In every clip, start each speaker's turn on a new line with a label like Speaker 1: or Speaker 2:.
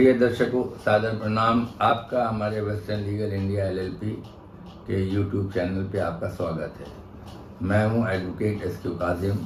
Speaker 1: प्रिय दर्शकों, सादर प्रणाम। आपका हमारे वेस्टर्न लीगल इंडिया LLP के YouTube चैनल पे आपका स्वागत है। मैं हूं एडवोकेट SQ काजिम।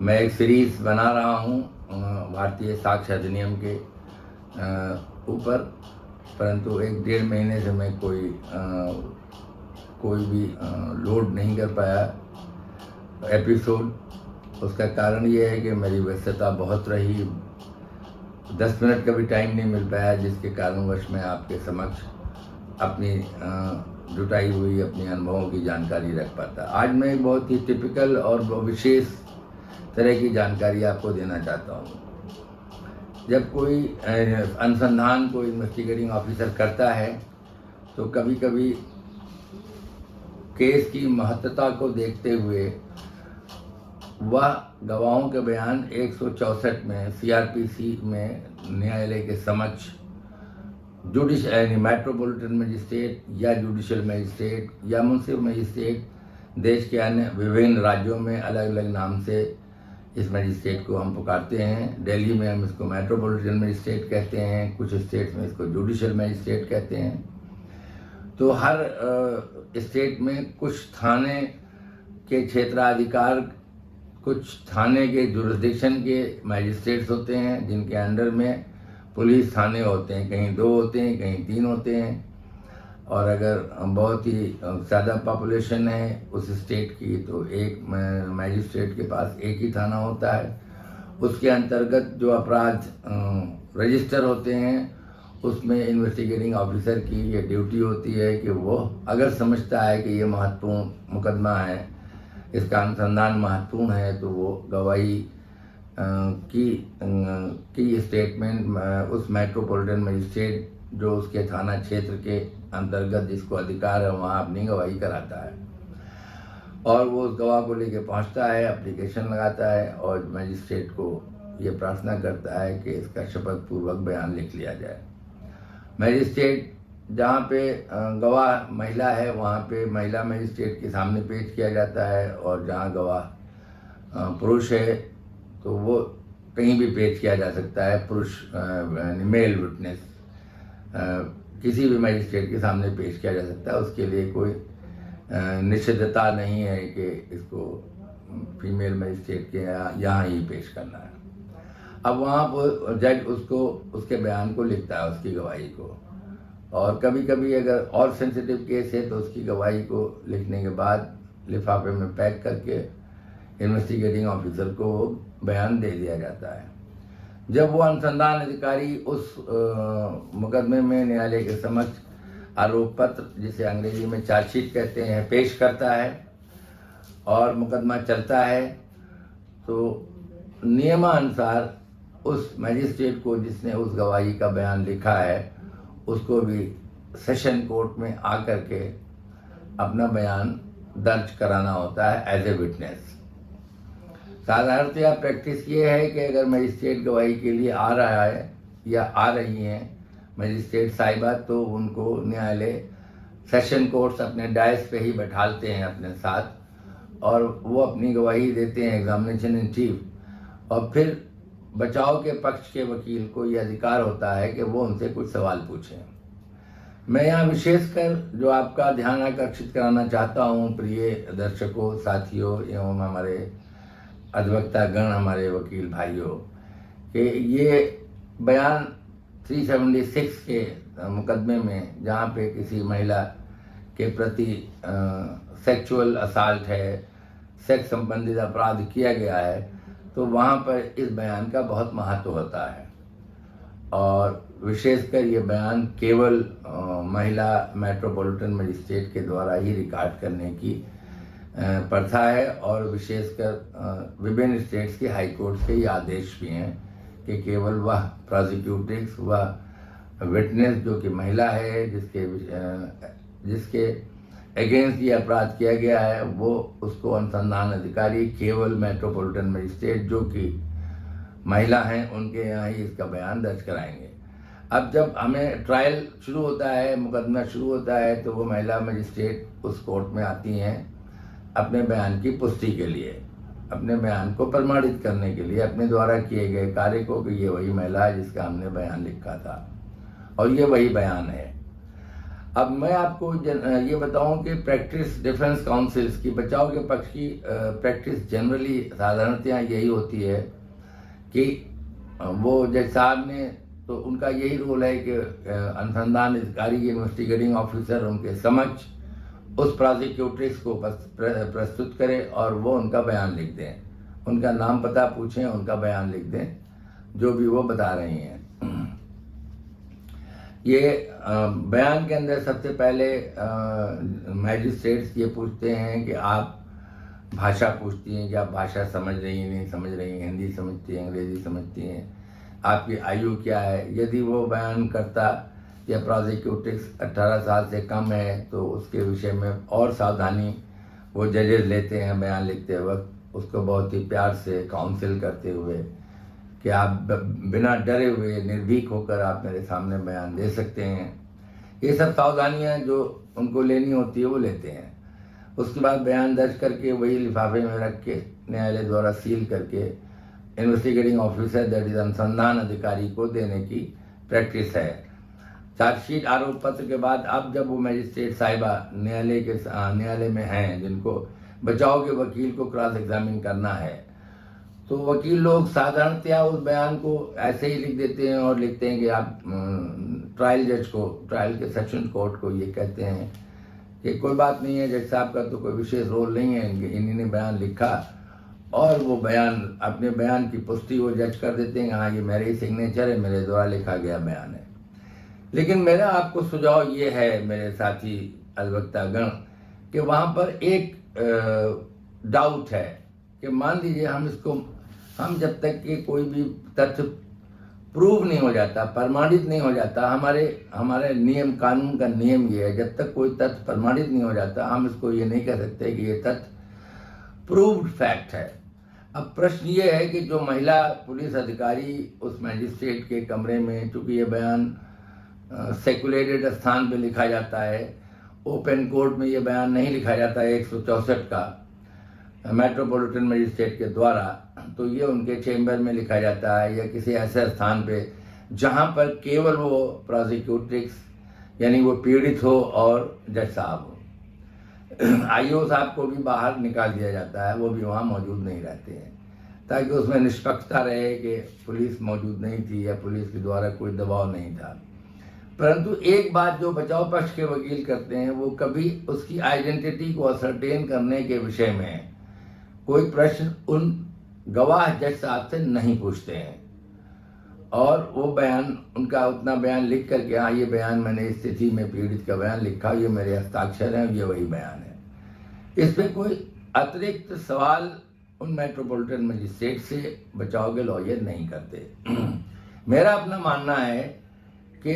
Speaker 1: मैं एक सीरीज़ बना रहा हूं भारतीय साक्ष्य अधिनियम के ऊपर, परंतु 1-1.5 महीने से मैं कोई भी लोड नहीं कर पाया एपिसोड। उसका कारण ये है कि मेरी व्यस्तता बहुत रही, 10 मिनट का भी टाइम नहीं मिल पाया, जिसके कारणवश मैं आपके समक्ष अपनी जुटाई हुई अपने अनुभवों की जानकारी रख पाता। आज मैं एक बहुत ही टिपिकल और विशेष तरह की जानकारी आपको देना चाहता हूँ। जब कोई अनुसंधान को इन्वेस्टिगेटिंग ऑफिसर करता है तो कभी कभी केस की महत्वता को देखते हुए वह गवाहों के बयान 164 में CRPC में न्यायालय के समक्ष मेट्रोपॉलिटन मजिस्ट्रेट या जुडिशियल मजिस्ट्रेट या मुंसिफ मजिस्ट्रेट, देश के अन्य विभिन्न राज्यों में अलग अलग नाम से इस मजिस्ट्रेट को हम पुकारते हैं। दिल्ली में हम इसको मेट्रोपॉलिटन मजिस्ट्रेट कहते हैं, कुछ स्टेट्स में इसको जुडिशियल मजिस्ट्रेट कहते हैं। तो हर स्टेट में कुछ थाने के क्षेत्राधिकार, कुछ थाने के जुरिस्डिक्शन के मैजिस्ट्रेट्स होते हैं जिनके अंडर में पुलिस थाने होते हैं। कहीं 2 होते हैं, कहीं 3 होते हैं। और अगर बहुत ही ज़्यादा पॉपुलेशन है उस स्टेट की तो एक मैजिस्ट्रेट के पास एक ही थाना होता है। उसके अंतर्गत जो अपराध रजिस्टर होते हैं उसमें इन्वेस्टिगेटिंग ऑफिसर की ये ड्यूटी होती है कि वो अगर समझता है कि ये महत्वपूर्ण मुकदमा है, इसका अनुसंधान महत्वपूर्ण है, तो वो गवाही की स्टेटमेंट उस मेट्रोपॉलिटन मजिस्ट्रेट जो उसके थाना क्षेत्र के अंतर्गत जिसको अधिकार है वहाँ अपनी गवाही कराता है। और वो उस गवाह को लेके पहुँचता है, एप्लीकेशन लगाता है और मजिस्ट्रेट को ये प्रार्थना करता है कि इसका शपथ पूर्वक बयान लिख लिया जाए। मजिस्ट्रेट जहाँ पे गवाह महिला है वहाँ पे महिला मजिस्ट्रेट के सामने पेश किया जाता है, और जहाँ गवाह पुरुष है तो वो कहीं भी पेश किया जा सकता है। पुरुष मेल विटनेस किसी भी मजिस्ट्रेट के सामने पेश किया जा सकता है। उसके लिए कोई निषिद्धता नहीं है कि इसको फीमेल मजिस्ट्रेट के यहाँ ही पेश करना है। अब वहाँ पर जज उसके बयान को लिखता है, उसकी गवाही को। और कभी कभी अगर और सेंसिटिव केस है तो उसकी गवाही को लिखने के बाद लिफाफे में पैक करके इन्वेस्टिगेटिंग ऑफिसर को बयान दे दिया जाता है। जब वो अनुसंधान अधिकारी उस मुकदमे में न्यायालय के समक्ष आरोप पत्र, जिसे अंग्रेजी में चार्जशीट कहते हैं, पेश करता है और मुकदमा चलता है, तो नियमानुसार उस मजिस्ट्रेट को जिसने उस गवाही का बयान लिखा है उसको भी सेशन कोर्ट में आकर के अपना बयान दर्ज कराना होता है एज ए विटनेस। साधारणतया प्रैक्टिस ये है कि अगर मजिस्ट्रेट गवाही के लिए आ रहा है या आ रही हैं मजिस्ट्रेट साहिबा, तो उनको न्यायालय सेशन कोर्ट्स अपने डायस पे ही बैठालते हैं अपने साथ, और वो अपनी गवाही देते हैं एग्जामिनेशन इन चीफ। और फिर बचाव के पक्ष के वकील को ये अधिकार होता है कि वो उनसे कुछ सवाल पूछें। मैं यहाँ विशेषकर जो आपका ध्यान आकर्षित कराना चाहता हूँ प्रिय दर्शकों, साथियों एवं हमारे अधिवक्ता गण, हमारे वकील भाइयों, कि ये बयान 376 के मुकदमे में जहाँ पे किसी महिला के प्रति सेक्सुअल असॉल्ट है, सेक्स संबंधित अपराध किया गया है, तो वहाँ पर इस बयान का बहुत महत्व होता है। और विशेषकर ये बयान केवल महिला मेट्रोपॉलिटन मजिस्ट्रेट के द्वारा ही रिकॉर्ड करने की प्रथा है, और विशेषकर विभिन्न स्टेट्स के हाई कोर्ट के ये आदेश भी हैं कि केवल वह प्रोसिक्यूटिव्स, वह विटनेस जो कि महिला है, जिसके अगेंस्ट ये अपराध किया गया है, वो उसको अनुसंधान अधिकारी केवल मेट्रोपॉलिटन मजिस्ट्रेट जो कि महिला हैं उनके यहाँ ही इसका बयान दर्ज कराएंगे। अब जब हमें ट्रायल शुरू होता है, मुकदमा शुरू होता है, तो वो महिला मजिस्ट्रेट उस कोर्ट में आती हैं अपने बयान की पुष्टि के लिए। अपने बयान को प्रमाणित करने के लिए अपने द्वारा किए गए कार्य को कि ये वही महिला है जिसका हमने बयान लिखा था और ये वही बयान है। अब मैं आपको ये बताऊं कि प्रैक्टिस डिफेंस काउंसिल्स की, बचाव के पक्ष की प्रैक्टिस जनरली साधारणतया यही होती है कि वो जज साहब ने, तो उनका यही रोल है कि अनुसंधान अधिकारी, इन्वेस्टिगेटिंग ऑफिसर उनके समक्ष उस प्रोसिक्यूट्रिक्स को प्रस्तुत करें और वो उनका बयान लिख दें, उनका नाम पता पूछें, उनका बयान लिख दें जो भी वो बता रही हैं। ये बयान के अंदर सबसे पहले मैजिस्ट्रेट्स ये पूछते हैं कि आप भाषा पूछती हैं कि आप भाषा समझ रही हैं, नहीं समझ रही हैं, हिंदी समझती हैं, अंग्रेजी समझती हैं, आपकी आयु क्या है। यदि वो बयान करता या प्रोसिक्यूट्रिक्स 18 साल से कम है तो उसके विषय में और सावधानी वो जजेस लेते हैं बयान लिखते वक्त, उसको बहुत ही प्यार से काउंसिल करते हुए कि आप बिना डरे हुए निर्भीक होकर आप मेरे सामने बयान दे सकते हैं। ये सब सावधानियां जो उनको लेनी होती है वो लेते हैं। उसके बाद बयान दर्ज करके वही लिफाफे में रख के न्यायालय द्वारा सील करके इन्वेस्टिगेटिंग ऑफिसर, दैट इज अनुसंधान अधिकारी को देने की प्रैक्टिस है। चार्जशीट आरोप पत्र के बाद अब जब वो मजिस्ट्रेट साहिबा न्यायालय में हैं जिनको बचाव के वकील को क्रॉस एग्जामिन करना है, तो वकील लोग साधारणतया उस बयान को ऐसे ही लिख देते हैं और लिखते हैं कि आप ट्रायल जज को, ट्रायल के सेशन कोर्ट को ये कहते हैं कि कोई बात नहीं है, जज साहब का तो कोई विशेष रोल नहीं है, इन्हीं ने बयान लिखा, और वो बयान, अपने बयान की पुष्टि वो जज कर देते हैं, हाँ ये मेरे ही सिग्नेचर है, मेरे द्वारा लिखा गया बयान है। लेकिन मेरा आपको सुझाव ये है मेरे साथी अधिवक्तागण कि वहाँ पर एक डाउट है कि मान लीजिए हम जब तक कि कोई भी तथ्य प्रूव नहीं हो जाता, प्रमाणित नहीं हो जाता, हमारे नियम, कानून का नियम ये है, जब तक कोई तथ्य प्रमाणित नहीं हो जाता हम इसको ये नहीं कह सकते कि ये तथ्य प्रूव्ड फैक्ट है। अब प्रश्न ये है कि जो महिला पुलिस अधिकारी उस मैजिस्ट्रेट के कमरे में, चूंकि ये बयान सेकुलेटेड स्थान पे लिखा जाता है, ओपन कोर्ट में ये बयान नहीं लिखा जाता है 164 का मेट्रोपॉलिटन मजिस्ट्रेट के द्वारा, तो ये उनके चेंबर में लिखा जाता है या किसी ऐसे स्थान पे जहां पर केवल वो प्रोसिक्यूट्रिक्स यानी वो पीड़ित हो और जज साहब हो। आईओ साहब को भी बाहर निकाल दिया जाता है, वो भी वहाँ मौजूद नहीं रहते हैं ताकि उसमें निष्पक्षता रहे कि पुलिस मौजूद नहीं थी या पुलिस के द्वारा कोई दबाव नहीं था। परंतु एक बात जो बचाव पक्ष के वकील करते हैं, वो कभी उसकी आइडेंटिटी को असरटेन करने के विषय में कोई प्रश्न उन गवाह जज साहब से नहीं पूछते हैं, और वो बयान, उनका उतना बयान लिख करके, हाँ ये बयान मैंने इस स्थिति में पीड़ित का बयान लिखा, ये मेरे हस्ताक्षर हैं, ये वही बयान है। इसमें कोई अतिरिक्त सवाल उन मेट्रोपॉलिटन मजिस्ट्रेट से बचाव के लॉयर नहीं करते। मेरा अपना मानना है कि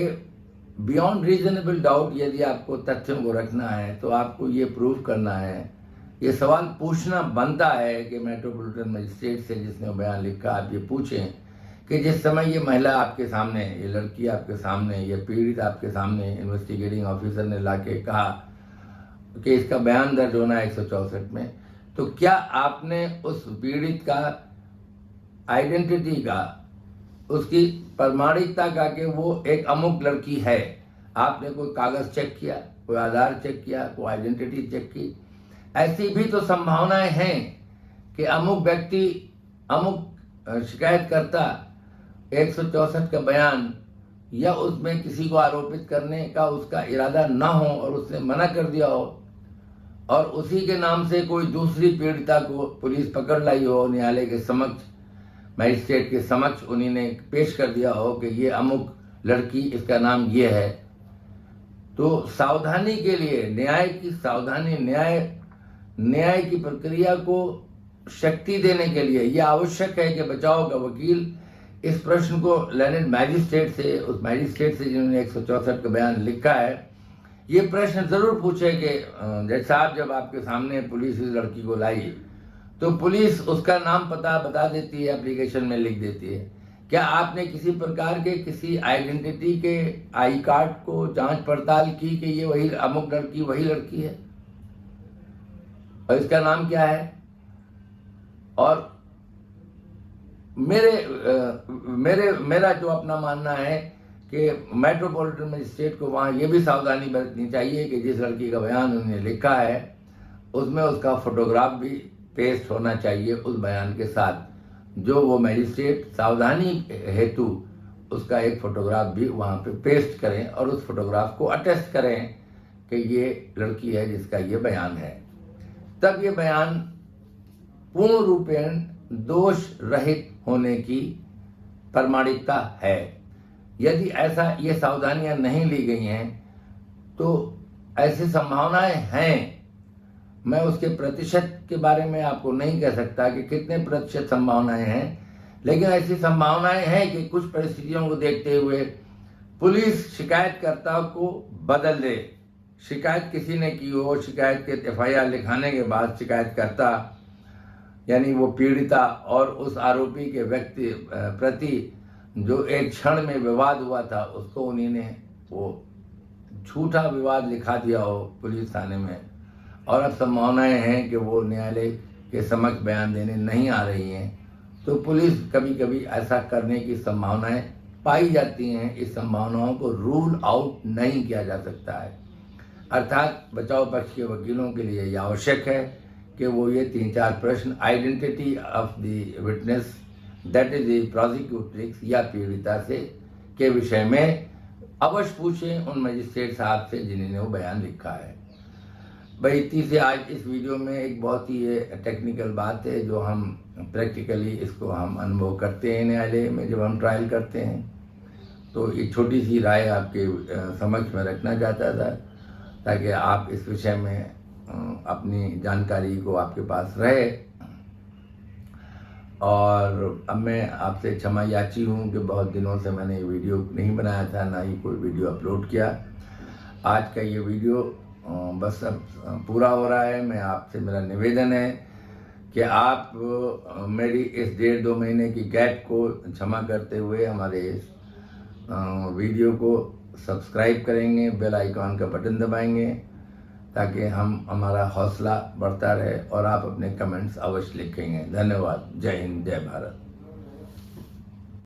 Speaker 1: बियॉन्ड रीजनेबल डाउट यदि आपको तथ्यों को रखना है तो आपको ये प्रूव करना है, ये सवाल पूछना बनता है कि मेट्रोपॉलिटन मजिस्ट्रेट से जिसने बयान लिखा आप ये पूछें कि जिस समय ये महिला आपके सामने, ये लड़की आपके सामने, ये पीड़ित आपके सामने, इन्वेस्टिगेटिंग ऑफिसर ने लाके कहा कि इसका बयान दर्ज होना है 164 में, तो क्या आपने उस पीड़ित का आइडेंटिटी का, उसकी प्रमाणिकता का कि वो एक अमुक लड़की है, आपने कोई कागज चेक किया, कोई आधार चेक किया, कोई आइडेंटिटी चेक की? ऐसी भी तो संभावनाएं हैं कि अमुक व्यक्ति, अमुक शिकायतकर्ता 164 का बयान या उसमें किसी को आरोपित करने का उसका इरादा ना हो और उसने मना कर दिया हो, और उसी के नाम से कोई दूसरी पीड़िता को पुलिस पकड़ लाई हो, न्यायालय के समक्ष, मजिस्ट्रेट के समक्ष उन्हीं ने पेश कर दिया हो कि ये अमुक लड़की, इसका नाम ये है। तो सावधानी के लिए, न्याय की सावधानी, न्याय की प्रक्रिया को शक्ति देने के लिए यह आवश्यक है कि बचाव का वकील इस प्रश्न को लर्नेड मैजिस्ट्रेट से, उस मैजिस्ट्रेट से जिन्होंने 164 का बयान लिखा है, ये प्रश्न जरूर पूछे कि जज साहब जब आपके सामने पुलिस इस लड़की को लाई तो पुलिस उसका नाम पता बता देती है, एप्लीकेशन में लिख देती है, क्या आपने किसी प्रकार के किसी आइडेंटिटी के आई कार्ड को जांच पड़ताल की कि ये वही अमुक लड़की वही लड़की है और इसका नाम क्या है? और मेरा जो अपना मानना है कि मेट्रोपॉलिटन मजिस्ट्रेट को वहाँ ये भी सावधानी बरतनी चाहिए कि जिस लड़की का बयान उन्होंने लिखा है उसमें उसका फोटोग्राफ भी पेस्ट होना चाहिए उस बयान के साथ, जो वो मजिस्ट्रेट सावधानी हेतु उसका एक फोटोग्राफ भी वहाँ पे पेस्ट करें और उस फोटोग्राफ को अटेस्ट करें कि ये लड़की है जिसका ये बयान है। तब ये बयान पूर्ण रूपेण दोष रहित होने की प्रमाणिकता है। यदि ऐसा ये सावधानियां नहीं ली गई हैं तो ऐसी संभावनाएं हैं, मैं उसके प्रतिशत के बारे में आपको नहीं कह सकता कि कितने प्रतिशत संभावनाएं हैं, लेकिन ऐसी संभावनाएं हैं कि कुछ परिस्थितियों को देखते हुए पुलिस शिकायतकर्ता को बदल दे। शिकायत किसी ने की हो, शिकायत के एफआईआर लिखाने के बाद शिकायतकर्ता यानी वो पीड़िता और उस आरोपी के व्यक्ति प्रति जो एक क्षण में विवाद हुआ था उसको उन्होंने वो झूठा विवाद लिखा दिया हो पुलिस थाने में, और अब संभावनाएं हैं कि वो न्यायालय के समक्ष बयान देने नहीं आ रही हैं, तो पुलिस कभी कभी ऐसा करने की संभावनाएं पाई जाती हैं। इस संभावनाओं को रूल आउट नहीं किया जा सकता है। अर्थात बचाव पक्ष के वकीलों के लिए यह आवश्यक है कि वो ये 3-4 प्रश्न identity of the witness that is the prosecutrix या पीड़िता से के विषय में अवश्य पूछें उन मजिस्ट्रेट साहब से जिन्होंने वो बयान लिखा है। भाई इतनी से आज इस वीडियो में एक बहुत ही ये टेक्निकल बात है जो हम प्रैक्टिकली इसको हम अनुभव करते हैं न्यायालय में जब हम ट्रायल करते हैं, तो एक छोटी सी राय आपके समक्ष में रखना चाहता था ताकि आप इस विषय में अपनी जानकारी को आपके पास रहे। और अब मैं आपसे क्षमा याची हूँ कि बहुत दिनों से मैंने वीडियो नहीं बनाया था, ना ही कोई वीडियो अपलोड किया। आज का ये वीडियो बस अब पूरा हो रहा है। मैं आपसे मेरा निवेदन है कि आप मेरी इस 1.5-2 महीने की गैप को क्षमा करते हुए हमारे इस वीडियो को सब्सक्राइब करेंगे, बेल आइकॉन का बटन दबाएंगे ताकि हमारा हौसला बढ़ता रहे और आप अपने कमेंट्स अवश्य लिखेंगे। धन्यवाद। जय हिंद, जय भारत।